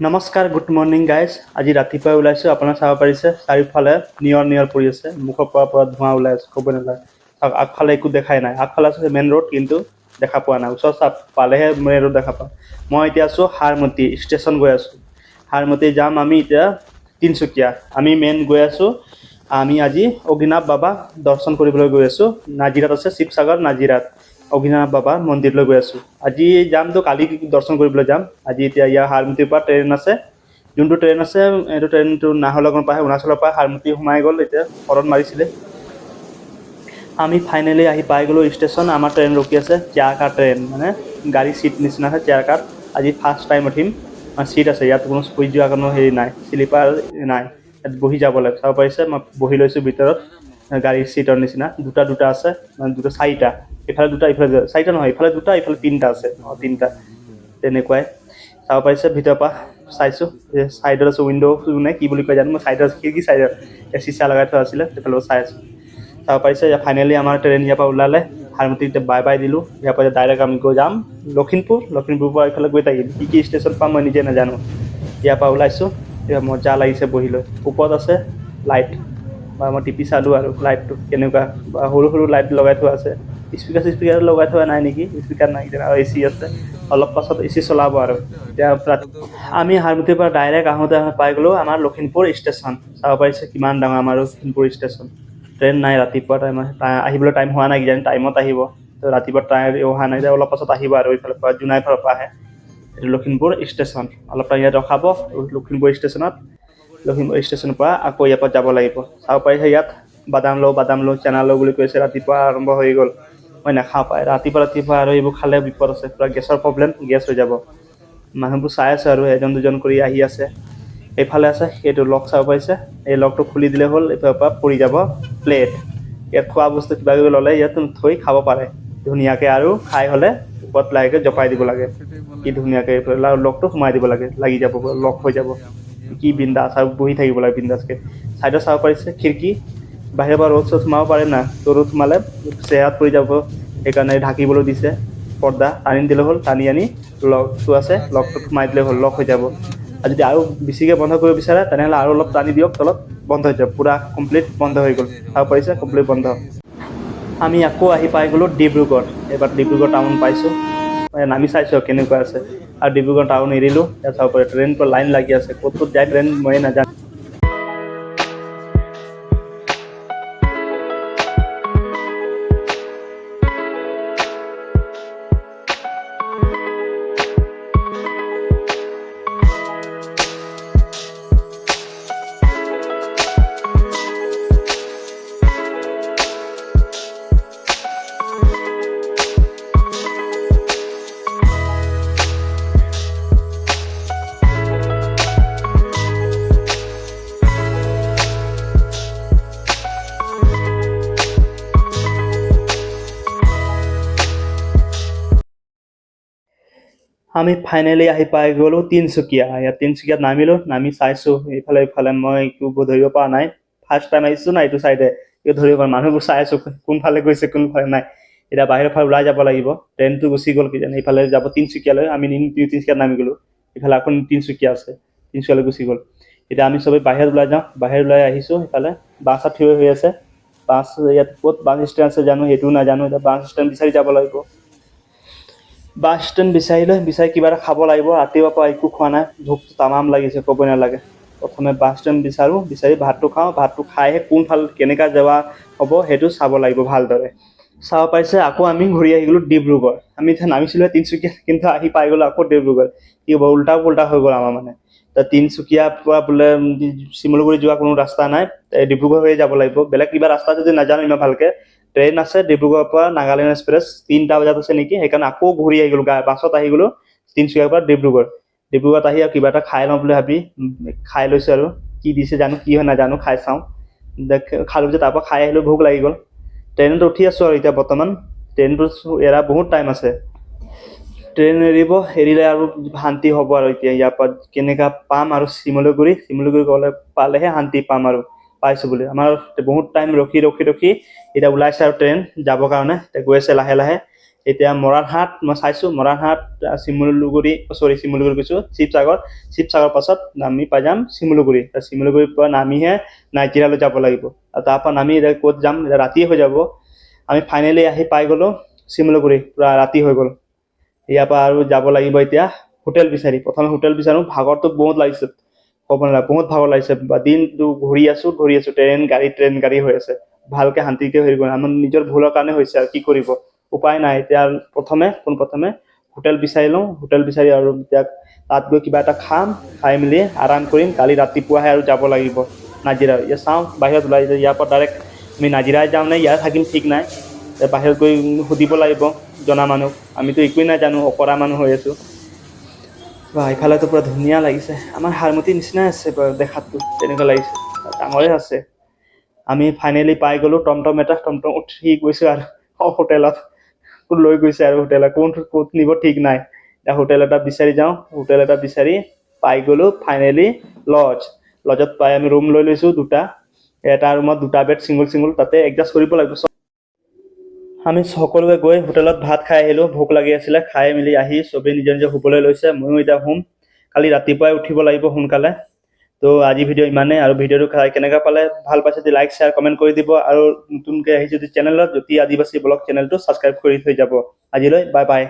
নমস্কাৰ, good morning guys. আজি ৰাতিপুৱাই ওলাইছোঁ, আপোনাৰ চাব পাৰিছে চাৰিওফালে নিয়ৰ পৰি আছে, মুখৰ পৰা ধোঁৱা ওলাই আছে, ক'ব নালাগে। আগফালে একো দেখাই নাই, আগফালে আছে মেইন ৰোড, কিন্তু দেখা পোৱা নাই। ওচৰ চাপ পালেহে মেইন ৰোড দেখা পাওঁ। মই এতিয়া আছোঁ হাৰমতি ষ্টেচন গৈ আছোঁ। হাৰমতি যাম আমি এতিয়া তিনিচুকীয়া। আমি মেইন গৈ আছোঁ, আমি আজি অগ্নিনাভ বাবা দৰ্শন কৰিবলৈ গৈ আছোঁ। নাজিৰাত আছে, শিৱসাগৰ নাজিৰাত অগ্নিনাভ বাবা মন্দিৰলৈ গৈ আছোঁ। আজি যামতো, কালি দৰ্শন কৰিবলৈ যাম। আজি এতিয়া ইয়াৰ হাৰমতিৰ পৰা ট্ৰেইন আছে, যোনটো ট্ৰেইন আছে এইটো ট্ৰেইনটো নাহৰলগুনৰ পৰা অৰুণাচলৰ পৰা হাৰমতি সোমাই গ'ল, এতিয়া হৰণ মাৰিছিলে। আমি ফাইনেলি আহি পাই গ'লোঁ ষ্টেচন। আমাৰ ট্ৰেইন ৰখি আছে, চেয়াৰ কাৰ ট্ৰেইন, মানে গাড়ী চিট নিচিনা আছে, চেয়াৰ কাৰ। আজি ফাৰ্ষ্ট টাইম উঠিম, চিট আছে ইয়াত, কোনো শুই যোৱা কোনো হেৰি নাই, শ্লিপাৰ নাই, ইয়াত বহি যাব লাগে। চাব পাৰিছে মই বহি লৈছোঁ ভিতৰত, গাড়ীৰ চিটৰ নিচিনা। দুটা আছে, মানে চাৰিটা, ইফালে দুটা ইফালে চাৰিটা নহয়, ইফালে দুটা ইফালে তিনিটা আছে, তিনিটা তেনেকুৱাই। চাব পাৰিছে ভিতৰৰ পৰা চাইছোঁ, চাইডত আছে উইণ্ডো নে কি বুলি কয় জানো, মই চাইডত খিৰিকী চাইডত চিচা লগাই থোৱা আছিলে, সেইফালে চাই আছোঁ। চাব পাৰিছে ফাইনেলি আমাৰ ট্ৰেইন ইয়াৰ পৰা ওলালে। হাৰমতিত বাই বাই দিলোঁ। ইয়াৰ পৰা ডাইৰেক্ট আমি গৈ যাম লখিমপুৰৰ পৰা এইফালে গৈ থাকিম। কি ষ্টেচন পাম মই নিজে নাজানো। ইয়াৰ পৰা ওলাইছোঁ, এতিয়া মজা লাগিছে বহি লৈ। ওপৰত আছে লাইট, বা মই টিপি চালোঁ আৰু লাইটটো কেনেকুৱা, বা সৰু লাইট লগাই থোৱা আছে। স্পীকাৰ লগাই থোৱা নাই নেকি, স্পীকাৰ নাই, আৰু AC আছে। অলপ পাছত AC চলাব আৰু। এতিয়া আমি হাৰমতিৰ পৰা ডাইৰেক্ট আহোঁতে পাই গ'লোঁ আমাৰ লখিমপুৰ ষ্টেচন। চাব পাৰিছে কিমান ডাঙৰ আমাৰ লখিমপুৰ ষ্টেচন। ট্ৰেইন নাই ৰাতিপুৱা টাইমত, আহিবলৈ টাইম হোৱা নাই, কিজানি টাইমত আহিব। তো ৰাতিপুৱা ট্ৰেইন অহা নাই, অলপ পাছত আহিব আৰু এইফালৰ পৰা জোনাইফালৰ পৰা আহে। এইটো লখিমপুৰ ষ্টেচন, অলপ টাইম ইয়াত ৰখাব। লখিমপুৰ ষ্টেচনৰ পৰা আকৌ ইয়াৰ পৰা যাব লাগিব। চাব পাৰিছে ইয়াত বাদাম লওঁ চেনা লওঁ বুলি কৈছে, ৰাতিপুৱা আৰম্ভ হৈ গ'ল। মই নাখাওঁ পায় ৰাতিপুৱা আৰু এইবোৰ খালে বিপদ আছে, পূৰা গেছৰ প্ৰব্লেম, গেছ হৈ যাব। মানুহবোৰ চাই আছে আৰু এজন দুজন কৰি আহি আছে। এইফালে আছে সেইটো লক, চাব পাৰিছে, এই লকটো খুলি দিলে হ'ল, এইফালৰ পৰা পৰি যাব প্লেট। ইয়াত খোৱা বস্তু কিবা কিবি ল'লে ইয়াত থৈ খাব পাৰে ধুনীয়াকৈ, আৰু খাই হ'লে ওপৰত লাহেকৈ জপাই দিব লাগে। কি ধুনীয়াকৈ লকটো সোমাই দিব লাগে, লাগি যাব, লক হৈ যাব। কি বিন্দাছ, আৰু বহি থাকিব লাগে বিন্দাছকৈ। ছাইডত চাব পাৰিছে খিৰিকী, বাহিৰৰ পৰা ৰ'দ চ'দ সোমাব পাৰে না, তো ৰ'দ সোমালে চেহেৰাত পৰি যাব, সেইকাৰণে ঢাকিবলৈ দিছে। পৰ্দা টানি দিলে হ'ল, টানি আনি লকটো আছে, লকটো সোমাই দিলে হ'ল, লক হৈ যাব। আৰু যদি আৰু বেছিকৈ বন্ধ কৰিব বিচাৰে তেনেহ'লে আৰু অলপ টানি দিয়ক, তলত বন্ধ হৈ যাব, পূৰা কমপ্লিট বন্ধ হৈ গ'ল। চাব পাৰিছে কমপ্লিট বন্ধ। আমি আকৌ আহি পাই গ'লোঁ ডিব্ৰুগড়। এইবাৰ ডিব্ৰুগড় টাউন পাইছোঁ, নামি চাইছোঁ কেনেকুৱা আছে। আৰু ডিব্ৰুগড় টাউন এৰিলোঁ। ইয়াত চাব পাৰে ট্ৰেইন পৰা লাইন লাগি আছে, ক'ত যায় ট্ৰেইন ময়ে নাজানো। আমি ফাইনেলি আহি পাই গ'লোঁ তিনিচুকীয়া। ইয়াত তিনিচুকীয়াত নামি চাইছোঁ এইফালে মই একো ধৰিব পৰা নাই। ফাৰ্ষ্ট টাইম আহিছোঁ না এইটো চাইডে, একো ধৰিব পৰা নাই। মানুহবোৰ চাই আছোঁ কোনফালে গৈছে কোনফালে নাই। এতিয়া বাহিৰৰ ফালে ওলাই যাব লাগিব, ট্ৰেইনটো গুচি গ'ল কিজানি, এইফালে যাব তিনিচুকীয়ালৈ। আমি তিনিচুকীয়াত নামি গ'লোঁ, ইফালে আকৌ তিনিচুকীয়া আছে, তিনিচুকীয়ালৈ গুচি গ'ল। এতিয়া আমি চবেই বাহিৰত ওলাই যাওঁ, বাহিৰত ওলাই আহিছোঁ। সেইফালে বাছত থিয় হৈ আছে, বাছ ইয়াত ক'ত বাছ ষ্টেণ্ড আছে জানো, সেইটোও নাজানো। এতিয়া বাছ ষ্টেণ্ড বিচাৰি যাব লাগিব। বাছ ষ্টেণ্ড বিচাৰি কিবা এটা খাব লাগিব। ৰাতিপুৱাৰ পৰা একো খোৱা নাই, ভোক তামাম লাগিছে, ক'ব নালাগে। প্ৰথমে বাছ ষ্টেণ্ড বিচাৰি ভাতটো খাওঁ, ভাতটো খাইহে কোনফালে কেনেকৈ যোৱা হ'ব সেইটো চাব লাগিব ভালদৰে। চাব পাৰিছে আকৌ আমি ঘূৰি আহি গ'লোঁ ডিব্ৰুগড়। আমি এতিয়া নামিছিলোঁ তিনিচুকীয়াত, কিন্তু আহি পাই গ'লোঁ আকৌ ডিব্ৰুগড়। কি হ'ব, উল্টা পুল্টা হৈ গ'ল আমাৰ মানে। তিনিচুকীয়াৰ পৰা বোলে শিমলুগুৰি যোৱা কোনো ৰাস্তা নাই, ডিব্ৰুগড় হৈ যাব লাগিব। বেলেগ কিবা ৰাস্তা যদি নাজানো ইমান ভালকৈ। ট্ৰেইন আছে ডিব্ৰুগড়ৰ পৰা নাগালেণ্ড এক্সপ্ৰেছ, 3টা বজাত আছে নেকি, সেইকাৰণে আকৌ ঘূৰি আহি গ'লোঁ, বাছত আহি গ'লোঁ তিনিচুকীয়াৰ পৰা ডিব্ৰুগড়ত আহি আৰু কিবা এটা খাই লওঁ বুলি ভাবি খাই লৈছোঁ। আৰু কি দিছে জানো, কি হয় নাজানো, খাই চাওঁ। খালোঁ যে তাৰপৰা খাই আহিলোঁ, ভোক লাগি গ'ল। ট্ৰেইনত উঠি আছোঁ আৰু এতিয়া বৰ্তমান। ট্ৰেইনটো এৰা বহুত টাইম আছে, ট্ৰেইন এৰিলে আৰু শান্তি হ'ব। আৰু এতিয়া ইয়াৰ পৰা কেনেকৈ পাম আৰু শিমলুগুৰি গ'লে পালেহে শান্তি পাম আৰু পাইছোঁ বুলি। আমাৰ বহুত টাইম ৰখি এতিয়া ওলাইছে আৰু ট্ৰেইন যাবৰ কাৰণে, এতিয়া গৈ আছে লাহে লাহে। এতিয়া মৰাণহাট মই চাইছোঁ, মৰাণহাট শিমলুগুৰি কৈছোঁ শিৱসাগৰ পাছত আমি পাই যাম শিমলুগুৰি। শিমলুগুৰিৰ পৰা নামিহে নাজিৰালৈ যাব লাগিব। আৰু তাৰপৰা নামি এতিয়া ক'ত যাম, এতিয়া ৰাতিয়ে হৈ যাব। আমি ফাইনেলি আহি পাই গ'লোঁ শিমলুগুৰি, পূৰা ৰাতি হৈ গ'ল। ইয়াৰ পৰা আৰু যাব লাগিব এতিয়া হোটেল বিচাৰি। প্ৰথমে হোটেল বিচাৰোঁ, ভাগৰটো বহুত লাগিছে, ক'ব নালাগে বহুত ভাগৰ লাগিছে। দিনটো ঘূৰি আছোঁ ট্ৰেইন গাড়ী হৈ আছে, ভালকৈ শান্তিকৈ হেৰি কৰা আমাৰ নিজৰ ভুলৰ কাৰণে হৈছে আৰু কি কৰিব, উপায় নাই। এতিয়া পোনপ্ৰথমে হোটেল বিচাৰি লওঁ, হোটেল বিচাৰি আৰু এতিয়া তাত গৈ কিবা এটা খাই মেলি আৰাম কৰিম। কালি ৰাতিপুৱাহে আৰু যাব লাগিব নাজিৰা। এতিয়া চাওঁ বাহিৰত ওলাই যায়, ইয়াৰ পৰা ডাইৰেক্ট আমি নাজিৰাই যাওঁ নে ইয়াত থাকিম ঠিক নাই। বাহিৰত গৈ সুধিব লাগিব জনা মানুহ, আমিতো একোৱেই নাজানো, অকৰা মানুহ হৈ আছোঁ। বা ইফালেতো পূৰা ধুনীয়া লাগিছে, আমাৰ হাৰমতিৰ নিচিনাই আছে বাৰু দেখাতটো, তেনেকুৱা লাগিছে, ডাঙৰে আছে। আমি ফাইনেলি পাই গ'লোঁ টমটম উঠি গৈছোঁ আৰু হোটেলত লৈ গৈছে আৰু হোটেলত ক'ত নিব ঠিক নাই। এতিয়া হোটেল এটা বিচাৰি যাওঁ, হোটেল এটা বিচাৰি পাই গ'লোঁ ফাইনেলি লজত পাই আমি ৰুম লৈ লৈছোঁ দুটা। এটা ৰুমত দুটা বেড চিংগুল, তাতে এডজাষ্ট কৰিব লাগিব। আমি সকলোৱে গৈ হোটেলত ভাত খাই আহিলোঁ, ভোক লাগি আছিলে। খাই মেলি আহি চবেই নিজৰ শুবলৈ লৈছে, ময়ো এতিয়া শুম। কালি ৰাতিপুৱাই উঠিব লাগিব সোনকালে। তো আজি ভিডিঅ' ইমানেই। আৰু ভিডিঅ'টো কেনেকৈ পালে, ভাল পাইছে যদি লাইক শ্বেয়াৰ কমেণ্ট কৰি দিব। আৰু নতুনকৈ আহিছে যদি চেনেলত জ্যোতি আদিবাসী ব্লগ চেনেলটো ছাবস্ক্ৰাইব কৰি থৈ যাব। আজিলৈ বাই বাই।